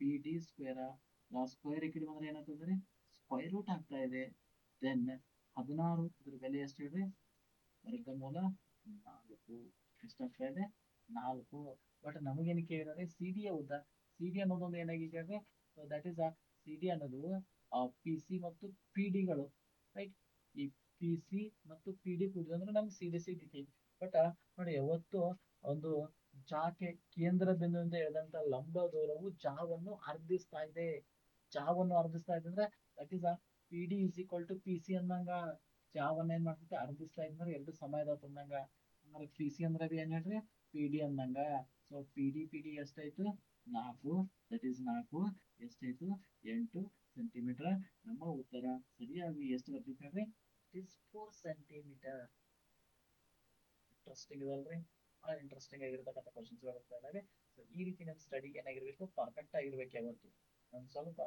P D square. ಸ್ಕ್ವೇರ್ ಈ ಕಡೆ ಬಂದ್ರೆ ಏನಾಗ್ತದೆ? ಸ್ಕ್ವೈರ್ ರೂಟ್ ಆಗ್ತಾ ಇದೆ. ದೆನ್ 16 ಇದ್ರ ಬೆಲೆ ಎಷ್ಟು ಹೇಳ್ರಿ? ವರ್ಗಮೂಲ 4 ಎಷ್ಟಾಗ್ತಾ ಇದೆ? 4. ಬಟ್ ನಮಗೇನು ಕೇಳಿದ್ರೆ ಸಿ ಡಿಯ ಉದ್ದ. ಸಿ ಡಿ ಅನ್ನೋದೊಂದು ಏನಾಗಿದೆ ಅಂದ್ರೆ ದಟ್ ಈಸ್ ಸಿ ಡಿ ಅನ್ನೋದು ಪಿ ಸಿ ಮತ್ತು ಪಿ ಡಿಗಳು. ರೈಟ್. ಈ ಪಿ ಸಿ ಮತ್ತು ಪಿ ಡಿ ಕೂಡಿದ್ರೆ ನಮ್ಗೆ ಸಿ ಡಿ ಸಿಗ್ತೈತಿ. ಬಟ್ ನೋಡಿ ಯಾವತ್ತು ಒಂದು ಜಾಕೆ ಕೇಂದ್ರ ಬಿಂದುವಿಂದ ಎಳೆದಂತ ಲಂಬ ದೂರವು ಜಾವನ್ನು ಅರ್ಧಿಸ್ತಾ ಇದೆ. ಜಾವನ್ನು ಅರ್ಧಿಸ್ತಾ ಇದೆ ಅಂದ್ರೆ that is P D is equal to P C ಅಂದಂಗ. ಜಾವನ್ನ ಏನ್ ಮಾಡ್ತೈತೆ? ಅರ್ಧಿಸ್ತಾ ಇದ್ರೆ ಎರಡು ಸಮಯದ ಅಂದಂಗ. ಅಂದ್ರೆ ಪಿ ಸಿ ಅಂದ್ರೆ ಏನ್ ಹೇಳ್ರಿ? ಪಿ ಡಿ ಅಂದಂಗ. ಸೊ ಪಿ ಡಿ ಎಷ್ಟಾಯ್ತು? 4. ದಟ್ ಈಸ್ 4 ಎಷ್ಟಾಯ್ತು? 8 ಸೆಂಟಿಮೀಟರ್. ನಮ್ಮ ಉತ್ತರ ಸರಿಯಾಗಿ ಎಷ್ಟು ಬರ್ತಿದ್ದಾರೆ? It is 4 centimetre. ಇಂಟ್ರೆಸ್ಟಿಂಗ್ ಇದಲ್ರಿ? ಇಂಟ್ರೆಸ್ಟಿಂಗ್ ಆಗಿರ್ತಕ್ಕಂಥ ಕ್ವಶನ್ಸ್ ಬರ್ತಾ ಇದಾವೆ. ಸೊ ಈ ರೀತಿ ನಮ್ಮ ಸ್ಟಡಿ ಏನಾಗಿರ್ಬೇಕು? ಪರ್ಫೆಕ್ಟ್ ಆಗಿರ್ಬೇಕು ಯಾವತ್ತು. ಒಂದು ಸ್ವಲ್ಪ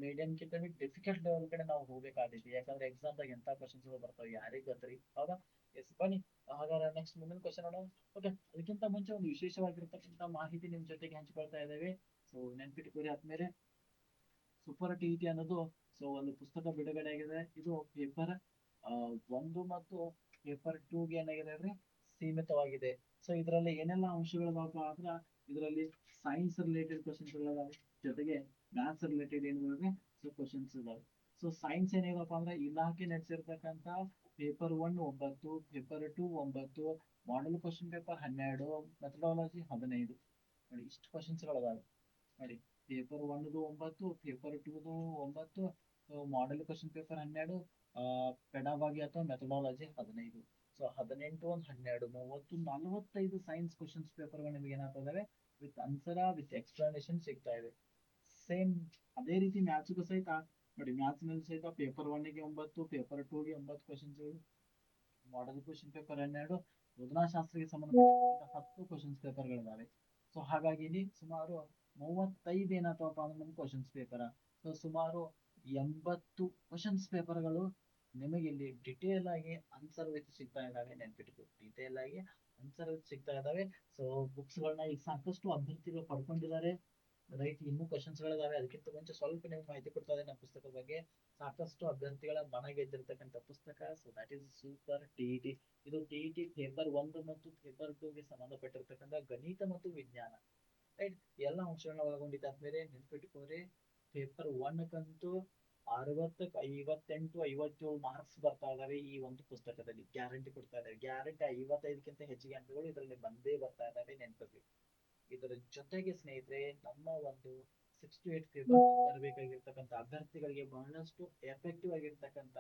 ಮೀಡಿಯಂಗಿಂತ ಡಿಫಿಕಲ್ಟ್ ಲೆವೆಲ್ ಕಡೆ ನಾವು ಹೋಗ್ಬೇಕಾಗೈತಿ. ಯಾಕಂದ್ರೆ ಎಕ್ಸಾಮ್ದಾಗ ಎಂತ ಕ್ವಶನ್ಸ್ ಬರ್ತಾವೆ ಯಾರಿಗೆ ಗೊತ್ತ್ರಿ? ಹೌದಾ? ಎಸ್, ಬನ್ನಿ ಹಾಗಾದ್ರೆ ನೆಕ್ಸ್ಟ್ ಮುಂದಿನ ಕ್ವಶನ್ ನೋಡೋಣ. ಓಕೆ, ಅದಕ್ಕಿಂತ ಮುಂಚೆ ಒಂದು ವಿಶೇಷವಾಗಿರ್ತಕ್ಕಂಥ ಮಾಹಿತಿ ನಿಮ್ ಜೊತೆಗೆ ಹಂಚಿಕೊಳ್ತಾ ಇದ್ದೇವೆ. ಸೊ ನೆನ್ಪಿಟ್ಕೋರಿ ಆದ್ಮೇಲೆ ಸೂಪರ್ ಟಿ ಅನ್ನೋದು ಸೊ ಒಂದು ಪುಸ್ತಕ ಬಿಡುಗಡೆ ಆಗಿದೆ. ಇದು ಪೇಪರ್ 1 ಮತ್ತು ಪೇಪರ್ 2ಗೆ ಏನಾಗಿದೆ ಅಂದ್ರೆ ಸೀಮಿತವಾಗಿದೆ. ಸೊ ಇದರಲ್ಲಿ ಏನೆಲ್ಲ ಅಂಶಗಳಿದಾವಪ್ಪ ಅಂದ್ರ ಇದರಲ್ಲಿ ಸೈನ್ಸ್ ರಿಲೇಟೆಡ್ ಕ್ವಶನ್ಸ್ ಇದಾವೆ, ಜೊತೆಗೆ ಮ್ಯಾಥ್ಸ್ ರಿಲೇಟೆಡ್ ಏನಿದಾವೆ ಸೊ ಕ್ವಶನ್ಸ್ ಇದಾವೆ. ಸೊ ಸೈನ್ಸ್ ಏನಿದಪ್ಪ ಅಂದ್ರೆ ಇಲಾಖೆ ನಡೆಸಿರ್ತಕ್ಕಂಥ paper 1 9, paper 2 9, model question paper 12, methodology 15. ನೋಡಿ ಇಷ್ಟು ಕ್ವಶನ್ಸ್ಗಳಿದಾವೆ. ನೋಡಿ paper 1 9, paper 2 9, model question paper 12, pedagogy ಅಥವಾ ಮೆಥಡಾಲಜಿ 15. ಸೊ 18 1 12 30 45 ಸೈನ್ಸ್ ಕ್ವಶನ್ಸ್ ಪೇಪರ್ಗಳು ನಿಮಗೆ ಏನಾಗ್ತದೆ? ವಿತ್ ಆನ್ಸರ್ ವಿತ್ ಎಕ್ಸ್ಪ್ಲನೇಷನ್ ಸಿಗ್ತಾ ಇದೆ. ಸೇಮ್ ಅದೇ ರೀತಿ ಮ್ಯಾಥ್ಸ್ಗೂ ಸಹಿತ ನೋಡಿ, ಮ್ಯಾಥ್ಸ್ ನಲ್ಲಿ ಸಹಿತ ಪೇಪರ್ 1ಗೆ 9, ಪೇಪರ್ 2ಗೆ 9 ಕ್ವಶನ್ಸ್, ಮಾಡೆಲ್ ಕ್ವಶನ್ ಪೇಪರ್ 12, ಬೋಧನಾಶಾಸ್ತ್ರಕ್ಕೆ ಸಂಬಂಧಪಟ್ಟ 10 ಕ್ವಶನ್ಸ್ ಪೇಪರ್ಗಳಿದಾವೆ. ಸೊ ಹಾಗಾಗಿ ಇಲ್ಲಿ ಸುಮಾರು 35 ಏನಾಗ್ತವಪ್ಪ ಅಂದ್ರೆ ನಮ್ಗೆ ಕ್ವಶನ್ಸ್ ಪೇಪರ್. ಸೊ ಸುಮಾರು 80 ಕ್ವಶನ್ಸ್ ಪೇಪರ್ಗಳು ನಿಮಗೆ ಇಲ್ಲಿ ಡಿಟೇಲ್ ಆಗಿ ಆನ್ಸರ್ ವಿತ್ ಸಿಗ್ತಾ ಇದಾವೆ. ನೆನ್ಪಿಟ್ಕೊ, ಡಿಟೇಲ್ ಆಗಿ ಆನ್ಸರ್ ವಿತ್ ಸಿಗ್ತಾ ಇದಾವೆ. ಸೊ ಬುಕ್ಸ್ ಗಳನ್ನ ಈಗ ಸಾಕಷ್ಟು ಅಭ್ಯರ್ಥಿಗಳು ಪಡ್ಕೊಂಡಿದ್ದಾರೆ. ರೈಟ್. ಇನ್ನೂ ಕ್ವಶನ್ಸ್ ಗಳಿದಾವೆ. ಅದಕ್ಕಿಂತ ಮುಂಚೆ ಸ್ವಲ್ಪ ನಿಮ್ಗೆ ಮಾಹಿತಿ ಕೊಡ್ತಾ ಇದ್ದೇನೆ ನಮ್ಮ ಪುಸ್ತಕದ ಬಗ್ಗೆ. ಸಾಕಷ್ಟು ಅಭ್ಯರ್ಥಿಗಳ ಮನ ಗೆದ್ದಿರ್ತಕ್ಕಂಥ ಪುಸ್ತಕ. So that is super T. ಇದು ಟಿ ಪೇಪರ್ 1 ಮತ್ತು ಪೇಪರ್ 2ಗೆ ಸಂಬಂಧಪಟ್ಟಿರ್ತಕ್ಕಂಥ ಗಣಿತ ಮತ್ತು ವಿಜ್ಞಾನ. ರೈಟ್. ಎಲ್ಲ ಅಂಶಗಳನ್ನ ಒಳಗೊಂಡಿದ್ದ ಆದ್ಮೇಲೆ ನೆನ್ಪಿಟ್ಕೋರಿ, ಪೇಪರ್ 1 60 58 57 ಮಾರ್ಕ್ಸ್ ಬರ್ತಾ ಇದಾವೆ ಈ ಒಂದು ಪುಸ್ತಕದಲ್ಲಿ. ಗ್ಯಾರಂಟಿ ಕೊಡ್ತಾ ಇದ್ದಾರೆ. ಗ್ಯಾರಂಟಿ 55ಕ್ಕಿಂತ ಹೆಚ್ಚಿಗೆ ಅಂಕಗಳು ಇದರಲ್ಲಿ ಬಂದೇ ಬರ್ತಾ ಇದಾವೆ. ನೆನ್ಪಿರ್ಬೇಕು. ಇದರ ಜೊತೆಗೆ ಸ್ನೇಹಿತರೆ, ನಮ್ಮ ಒಂದು 6 to 8 ಪೇಪರ್ ಬರಬೇಕಾಗಿರ್ತಕ್ಕಂಥ ಅಭ್ಯರ್ಥಿಗಳಿಗೆ ಬಹಳಷ್ಟು ಎಫೆಕ್ಟಿವ್ ಆಗಿರ್ತಕ್ಕಂಥ,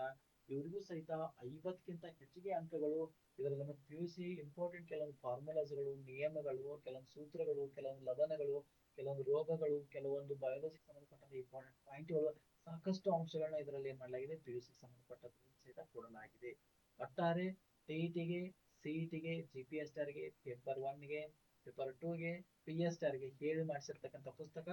ಇವರಿಗೂ ಸಹಿತ 50ಕ್ಕಿಂತ ಹೆಚ್ಚಿಗೆ ಅಂಕಗಳು ಇದರಲ್ಲಿ ನಮ್ಮ PUC ಇಂಪಾರ್ಟೆಂಟ್ ಕೆಲವೊಂದು ಫಾರ್ಮುಲಾಸ್ಗಳು, ನಿಯಮಗಳು, ಕೆಲವೊಂದು ಸೂತ್ರಗಳು, ಕೆಲವೊಂದು ಲವಣಗಳು, ಕೆಲವೊಂದು ರೋಗಗಳು, ಕೆಲವೊಂದು ಬಯೋಲಜಿಗೆ ಸಂಬಂಧಪಟ್ಟ ಇಂಪಾರ್ಟೆಂಟ್ ಪಾಯಿಂಟ್ಗಳು, ಸಾಕಷ್ಟು ಅಂಶಗಳನ್ನ ಇದರಲ್ಲಿ ಏನ್ ಮಾಡಲಾಗಿದೆ PUC ಸಂಬಂಧಪಟ್ಟದ್ದು ಸಹಿತ ಕೊಡಲಾಗಿದೆ. ಒಟ್ಟಾರೆ ಟಿಇಟಿಗೆ, ಸಿಇಟಿಗೆ, GPSRಗೆ, ಪೇಪರ್ 1ಗೆ, ಪೇಪರ್ 2ಗೆ, PSRಗೆ ಕೇಳಿ ಮಾಡಿಸಿರ್ತಕ್ಕಂಥ ಪುಸ್ತಕ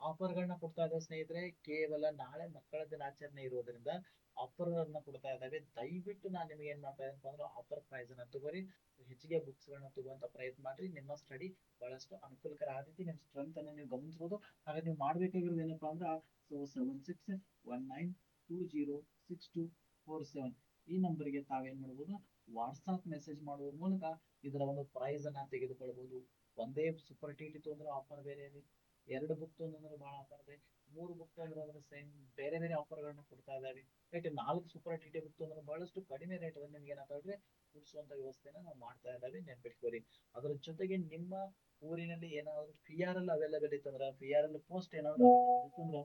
ಆಫರ್ಗಳನ್ನ ಕೊಡ್ತಾ ಇದ್ದಾರೆ ಸ್ನೇಹಿತರೆ. ಕೇವಲ ನಾಳೆ ಮಕ್ಕಳ ದಿನಾಚರಣೆ ಇರೋದ್ರಿಂದ ಆಫರ್ ಅನ್ನ ಕೊಡ್ತಾ ಇದ್ದಾವೆ. ದಯವಿಟ್ಟು ನಾನು ನಿಮಗೆ ಏನ್ ಮಾಡ್ತಾ ಇದ್ದೀನಿ ಅಂದ್ರೆ ಆಫರ್ ಪ್ರೈಸ್ ಅನ್ನ ತಗೋರಿ, ಹೆಚ್ಚಿಗೆ ಬುಕ್ಸ್ ಗಳನ್ನ ತಗುವಂತ ಪ್ರಯತ್ನ ಮಾಡ್ರಿ. ನಿಮ್ಮ ಸ್ಟಡಿ ಬಹಳಷ್ಟು ಅನುಕೂಲಕರ ಆಗುತ್ತೆ. ನಿಮ್ಮ ಸ್ಟ್ರೆಂತ್ ಅನ್ನ ನೀವು ಗಮನಿಸಬಹುದು. ಹಾಗೆ ನೀವು ಮಾಡ್ಬೇಕಾಗಿರೋದು ಏನಪ್ಪಾ ಅಂದ್ರೆ 7619206247 ಈ ನಂಬರ್ಗೆ ತಾವೇನ್ ಮಾಡಬಹುದು, ವಾಟ್ಸ್ಆಪ್ ಮೆಸೇಜ್ ಮಾಡುವ ಮೂಲಕ ಇದರ ಒಂದು ಪ್ರೈಸ್ ಅನ್ನ ತೆಗೆದುಕೊಳ್ಳಬಹುದು. ಒಂದೇ ಸೂಪರ್ ಟಿಟಿ ತೊಂದ್ರೆ ಆಫರ್ ಬೇರೆ ಇದೆ, ಎರಡು ಬುಕ್ ತೊಂದ್ರೆ ಬಹಳ ಆಫರ್ ಇದೆ, ಮೂರು ಬುಕ್ ತೊಂದ್ರೆ ಸೇಮ್ ಬೇರೆ ಬೇರೆ ಆಫರ್ಗಳನ್ನ ಕೊಡ್ತಾ ಇದ್ದಾವೆ. ರೈಟ್, ನಾಲ್ಕು ಸೂಪರ್ ಟಿಟಿ ಬುಕ್ ತೊಂದ್ರೆ ಬಹಳಷ್ಟು ಕಡಿಮೆ ರೇಟ್ ಅಲ್ಲಿ ನಿಮ್ಗೆ ಏನಾಗ್ತದೆ ಕೊಡಿಸುವಂತ ವ್ಯವಸ್ಥೆನ ನಾವು ಮಾಡ್ತಾ ಇದ್ದಾವೆ, ನೆನ್ಪಿಟ್ಕೋರಿ. ಅದರ ಜೊತೆಗೆ ನಿಮ್ಮ ಊರಿನಲ್ಲಿ ಏನಾದ್ರು PRL ಅವೈಲೇಬಲ್ ಇತ್ತಂದ್ರ, PRL ಪೋಸ್ಟ್ ಏನಾದ್ರು ಇತ್ತಂದ್ರ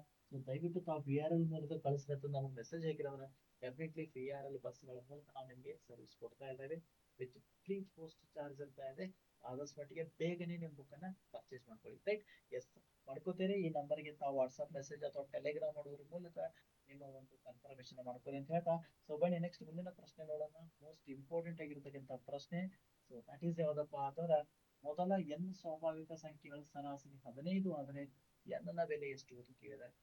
ದಯವಿಟ್ಟು ತಾವು PRL ಮೂಲಕ ಕಳಿಸ್ಬೇಕು. ನಮಗೆ ಮೆಸೇಜ್ ಹಾಕಿರಂದ್ರೆ ಡೆಫಿನೆಟ್ಲಿ PRL ಬಸ್ಗಳ ಮೂಲಕ ನಾವು ನಿಮಗೆ ಸರ್ವಿಸ್ ಕೊಡ್ತಾ ಇದ್ದೇವೆ ವಿತ್ ಫ್ರೀ ಪೋಸ್ಟ್ ಚಾರ್ಜ್ ಅಂತ ಇದೆ. ಆದಷ್ಟು ಮಟ್ಟಿಗೆ ಬೇಗನೆ ನಿಮ್ಮ ಬುಕ್ ಅನ್ನ ಪರ್ಚೇಸ್ ಮಾಡ್ಕೊಳ್ಳಿ. ರೈಟ್, ಎಸ್ ಮಾಡ್ಕೋತೀರಿ. ಈ ನಂಬರ್ಗೆ ತಾವು ವಾಟ್ಸ್ಆಪ್ ಮೆಸೇಜ್ ಅಥವಾ ಟೆಲಿಗ್ರಾಮ್ ಮಾಡೋದ್ರ ಮೂಲಕ ನಿಮ್ಮ ಒಂದು ಕನ್ಫರ್ಮೇಶನ್ ಮಾಡ್ಕೊಳ್ಳಿ ಅಂತ ಹೇಳ್ತಾ, ಸೊ ಬನ್ನಿ ನೆಕ್ಸ್ಟ್ ಮುಂದಿನ ಪ್ರಶ್ನೆ ನೋಡೋಣ. ಮೋಸ್ಟ್ ಇಂಪಾರ್ಟೆಂಟ್ ಆಗಿರ್ತಕ್ಕಂಥ ಪ್ರಶ್ನೆ. ಸೊ ದಟ್ ಈಸ್ ಯಾವ್ದಪ್ಪ ಅಂತಂದ್ರೆ, ಮೊದಲ n ಸ್ವಾಭಾವಿಕ ಸಂಖ್ಯೆಗಳ ಸರಾಸರಿ 15 ಆದರೆ n ನ ಬೆಲೆ ಎಷ್ಟು ಅಂತ ಕೇಳಿದ್ದಾರೆ.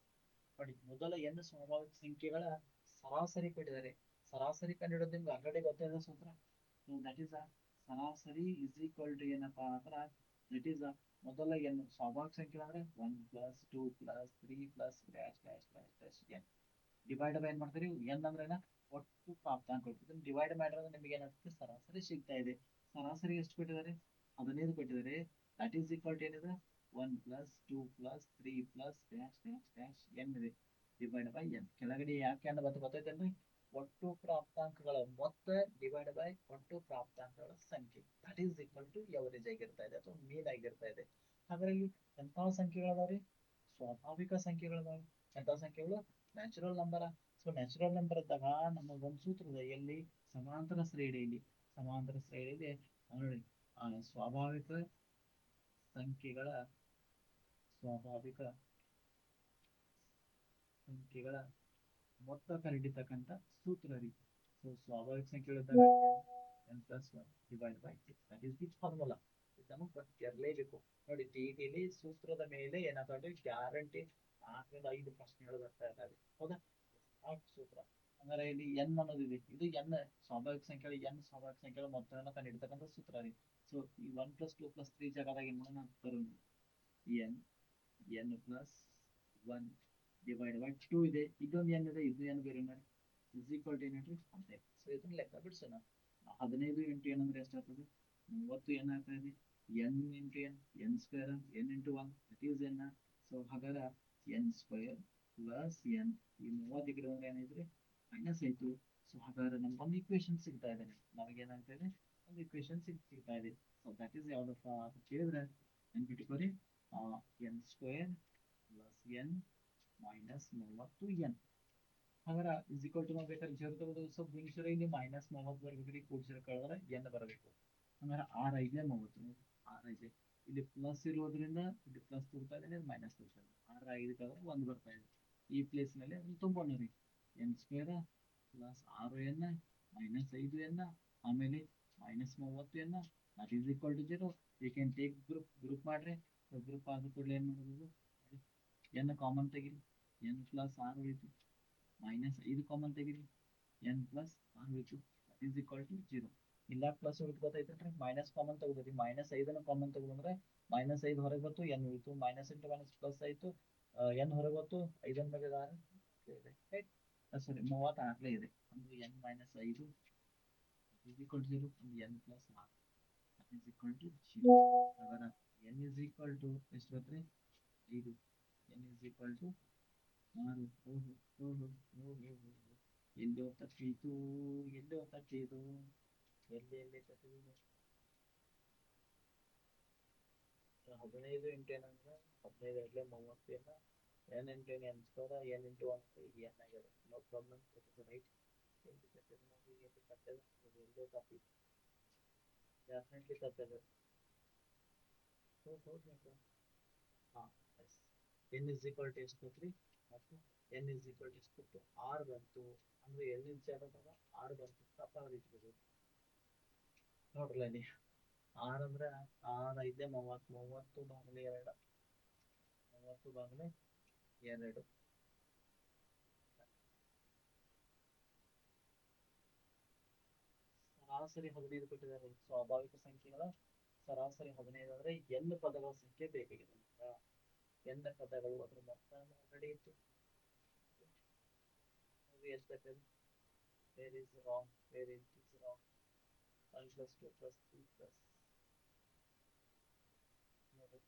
ನೋಡಿ, ಮೊದಲ n ಸ್ವಾಭಾವಿಕ ಸಂಖ್ಯೆಗಳ ಸರಾಸರಿ ಕೊಟ್ಟಿದ್ದಾರೆ. ಸರಾಸರಿ ಕಂಡುಹಿಡಿಯೋದು ನಿಮ್ಗೆ ಆಲ್ರೆಡಿ ಗೊತ್ತಿದೆ ಸೂತ್ರ. ದಟ್ ಈಸ್ ಸರಾಸರಿ ಇಸ್ ಈಕ್ವಲ್ ಟು ಏನಪ್ಪಾ ಅಂದ್ರೆ, ದಟ್ ಈಸ್ ಮೊದಲ n ಸ್ವಾಭಾವಿಕ ಸಂಖ್ಯೆ ಅಂದ್ರೆ 1 plus 2 plus 3 plus dash dash dash dash n divide by ಏನ್ ಮಾಡ್ತೀರಿ, n ಅಂದ್ರೆ ಒಟ್ಟು ಪ್ರಾಪ್ತಾಂಕಗಳು. ಇದನ್ನ ಡಿವೈಡ್ ಮಾಡಿದ್ರೆ ನಿಮಗೆ ಏನಾಗ್ತದೆ, ಸರಾಸರಿ ಸಿಗ್ತಾ ಇದೆ. ಸರಾಸರಿ ಎಷ್ಟು ಕೊಟ್ಟಿದ್ದಾರೆ, 15 ಕೊಟ್ಟಿದ್ದಾರೆ. ದಟ್ ಈಸ್ ಈಕ್ವಲ್ ಟು ಏನಿದೆ, 1 plus 2 plus 3 plus dash dash dash n ಇದೆ ಡಿವೈಡ್ ಬೈ n. ಕೆಳಗಡೆ ಯಾಕೆ ಅಂತ ಗೊತ್ತೈತೇನ್ರಿ, ಒಟ್ಟು ಪ್ರಾಪ್ತಾಂಕಗಳ ಮೊತ್ತ ಡಿವೈಡ್ ಬೈ ಒಟ್ಟು ಪ್ರಾಪ್ತಾಂಕಗಳ ಸಂಖ್ಯೆ. That is equal to average ಆಗಿರ್ತಾ ಇದೆ ಅಥವಾ ಮೀನ್ ಆಗಿರ್ತಾ ಇದೆ. ಹಾಗಾಗಿ ಎಂತಹ ಸಂಖ್ಯೆಗಳದಾವ್ರಿ, ಸ್ವಾಭಾವಿಕ ಸಂಖ್ಯೆಗಳದಾವ. ಎಂತಹ ಸಂಖ್ಯೆಗಳು, natural number. So natural number ಇದ್ದಾಗ ನಮಗೊಂದು ಸೂತ್ರ ಇದೆ, ಎಲ್ಲಿ ಸಮಾಂತರ ಶ್ರೇಣಿಯಲ್ಲಿ. ಸಮಾಂತರ ಶ್ರೇಣಿಯಲ್ಲಿ ನೋಡಿ, ಸ್ವಾಭಾವಿಕ ಸಂಖ್ಯೆಗಳ ಸ್ವಾಭಾವಿಕ ಸಂಖ್ಯೆಗಳ ಮೊತ್ತ ಕಂಡಿರ್ತಕ್ಕಂಥ ಸೂತ್ರ ರೀ. ಸೊ ಸ್ವಾಭಾವಿಕ ಸಂಖ್ಯೆಗಳಿದ್ದಾಗ n plus 1 divide by 6, that is the formula. ಇದನ್ನು ಗೊತ್ತಿರಲೇಬೇಕು. ನೋಡಿ, ಟಿಇಟಿಲಿ ಸೂತ್ರದ ಮೇಲೆ ಏನಾಗ್ತದೆ, ಗ್ಯಾರಂಟಿ 4ರಿಂದ 5 ಪ್ರಶ್ನೆಗಳು ಬರ್ತಾ ಇದ್ದಾವೆ, ಹೌದಾ. ಆ ಸೂತ್ರ ಅಂದ್ರೆ ಇಲ್ಲಿ n ಅನ್ನೋದಿದೆ, ಇದು n ಸ್ವಾಭಾವಿಕ ಸಂಖ್ಯೆಗಳು, n ಸ್ವಾಭಾವಿಕ ಸಂಖ್ಯೆಗಳ ಮೊತ್ತವನ್ನು ಕಂಡಿರ್ತಕ್ಕಂಥ ಸೂತ್ರ ರೀ. ಸೊ ಈ 1 ಪ್ಲಸ್ 2 ಪ್ಲಸ್ 3 ಜಾಗದಾಗ ಏನ್ ಮಾಡೋಣ, n ಪ್ಲಸ್ 1 ಡಿವೈಡ್ ಬೈ 2 ಇದೆ. ಇದೊಂದು n ಇದೆ, ಇದು n ಬೇರೆ ಮಾಡಿ ಇಸ್ ಈಕ್ವಲ್ ಟು ಏನ್ರಿ 15. ಸೊ ಇದನ್ನ ಲೆಕ್ಕ ಬಿಡಿಸೋಣ. 15 ಇಂಟು n ಅಂದ್ರೆ ಎಷ್ಟಾಗ್ತದೆ, 30 n ಆಗ್ತಾ ಇದೆ. n into n, n square, n into 1 that is n. So ಹಾಗಾದ್ರೆ n ಸ್ಕ್ವೇರ್ ಪ್ಲಸ್ n, ಈ 30 ಈ ಕಡೆ ಅಂದ್ರೆ ಏನಾಯ್ತು, ಮೈನಸ್ ಆಯ್ತು. ಸೊ ಹಾಗಾದ್ರೆ ನಮ್ಗೆ ಒಂದು ಇಕ್ವೇಶನ್ ಸಿಗ್ತಾ ಇದೆ, ನಮಗೆ ಏನಾಗ್ತಾ ಇದೆ, ಒಂದು ಇಕ್ವೇಶನ್ ಸಿಗ್ತಾ ಇದೆ. ಸೊ ದಟ್ ಈಸ್ ಯಾವ್ದಪ್ಪ ಅಂತ ಕೇಳಿದ್ರೆ ನೆನ್ಪಿಟ್ಕೋರಿ, n square plus n minus 30n. ಹಾಗಾದ್ರೆ ಇಸ್ ಈಕ್ವಲ್ ಟು ನಾವು ಬೇಕಾದ್ರೆ 0 ತಗೋದು, ಸೊ ಗುಣಿಸಿದ್ರೆ ಇಲ್ಲಿ ಮೈನಸ್ 30 ಬರ್ಬೇಕ್ರಿ, ಕೂಡಿಸಿದ್ರೆ ಕಳೆದ್ರೆ n ಬರಬೇಕು. ಹಂಗಾರೆ 6 5 30, 6 5 ಇಲ್ಲಿ ಪ್ಲಸ್ ಇರೋದ್ರಿಂದ ಇಲ್ಲಿ ಪ್ಲಸ್ ತೋರ್ತಾ ಇದೆ, ಮೈನಸ್ ತೋರ್ತಾ ಇದೆ. 6 5 ಕಳೆದ್ರೆ 1 ಬರ್ತಾ ಇದೆ. ಈ ಪ್ಲೇಸ್ ನಲ್ಲಿ ಅದನ್ನ ತುಂಬೋಣ ರೀ, n square plus 6n minus 5n ಆಮೇಲೆ minus 30n that is equal to 0. You can take group ಮಾಡ್ರಿ. ಗ್ರೂಪ್ ಆದ ಕೂಡಲೇ ಏನ್ ಮಾಡೋದು, n ಕಾಮನ್ ತೆಗಿರಿ, n ಪ್ಲಸ್ 6 ಉಳಿತು, ಮೈನಸ್ 5 ಕಾಮನ್ ತೆಗಿರಿ, n ಪ್ಲಸ್ 6 ಉಳಿತು, ದಟ್ ಈಸ್ ಈಕ್ವಲ್ ಟು 0. ಇಲ್ಲ ಪ್ಲಸ್ ಉಳಿತು ಗೊತ್ತೈತೇನ್ರಿ, ಮೈನಸ್ ಕಾಮನ್ ತೆಗೆದ್ರಿ, ಮೈನಸ್ 5 ಕಾಮನ್ ತೆಗೆದಂದ್ರೆ ಮೈನಸ್ 5 ಹೊರಗೆ ಬಂತು, n ಉಳಿತು, ಮೈನಸ್ ಇಂಟು ಮೈನಸ್ ಪ್ಲಸ್ ಆಯ್ತು, n ಹೊರಗೆ ಬಂತು, 5 ಮೇಲೆ ರೈಟ್. ಸಾರಿ 30 ಆಗ್ಲೇ ಇದೆ, ಅಂದ್ರೆ n minus 5 is equal to 0, and n plus r is equal to 0. ಹಾಗಾದ್ರೆ n is equal to ಎಷ್ಟು ಬರ್ತದೆ, 5. n is equal to 6. ಎಲ್ಲಿ ತಪ್ಪಿತು, ಎಲ್ಲಿ ತಪ್ಪಿದು, ಎಲ್ಲಿ ತಪ್ಪಿದು. 15 ಇಂಟು ಏನಂದ್ರೆ 15 ಎರಡ್ಲೆ 30 n into n square, n into 1 n ಆಗಿದೆ. No problem, it is right. ಎಲ್ಲಿ ತಪ್ಪಿದೆ ನೋಡಿ, ಎಲ್ಲಿ ತಪ್ಪಿದೆ, ಎಲ್ಲೋ ತಪ್ಪಿದೆ, ಡೆಫಿನೆಟ್ಲಿ ತಪ್ಪಿದೆ. ಹಾಂ yes, n is equal to ಎಷ್ಟು ಕೊಟ್ರಿ, ಎನ್ ಇಸ್ ಈಕ್ವಲ್ ಟು ಎಷ್ಟು ಆರ್ ಬಂತು ಅಂದ್ರೆ ಎನ್ ಇನ್ ಜಾಗದಾಗ ಆರ್ ಬಂತು ತಪ್ಪಾಗ ಇಟ್ಬೋದು ನೋಡ್ರಲ್ಲ ಇಲ್ಲಿ ಆರ್ ಅಂದ್ರೆ ಆರ್ ಐದೆ ಮೂವತ್ತು ಮೂವತ್ತು ಭಾಗಲೆ ಎರಡು ಮೂವತ್ತು ಭಾಗಲೆ ಎರಡು ಸರಾಸರಿ 15 ಕೊಟ್ಟಿದ್ದಾರೆ ಸ್ವಾಭಾವಿಕ ಸಂಖ್ಯೆಗಳ ಸರಾಸರಿ 15 ಅಂದ್ರೆ ಎನ್ ಪದಗಳ ಸಂಖ್ಯೆ ಬೇಕಾಗಿದೆ ಎನ್ ಪದಗಳು ಅದ್ರ ಮೊತ್ತ ನಡೆಯಿತು ಎಷ್ಟಕ್ಕೆ where is wrong where is wrong 1 plus 2 plus 3 plus ನೋಡಿ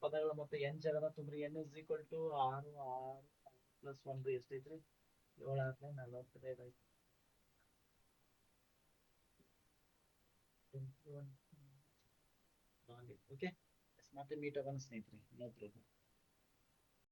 ಪದಗಳ ಮೊತ್ತ ಎನ್ ಜಗದ ತುಂಬ್ರಿ ಎನ್ ಇಸ್ ಈಕ್ವಲ್ ಟು ಆರು ಆರು ಪ್ಲಸ್ ಒಂದು ಎಷ್ಟೈತ್ರಿ 7 ಆರ್ಲೆ 45 ಐತಿ 21 ಓಕೆ ಮತ್ತೆ ಮೀಟ್ ಆಗೋಣ ಸ್ನೇಹಿತರೆ ನೋ ಪ್ರಾಬ್ಲಮ್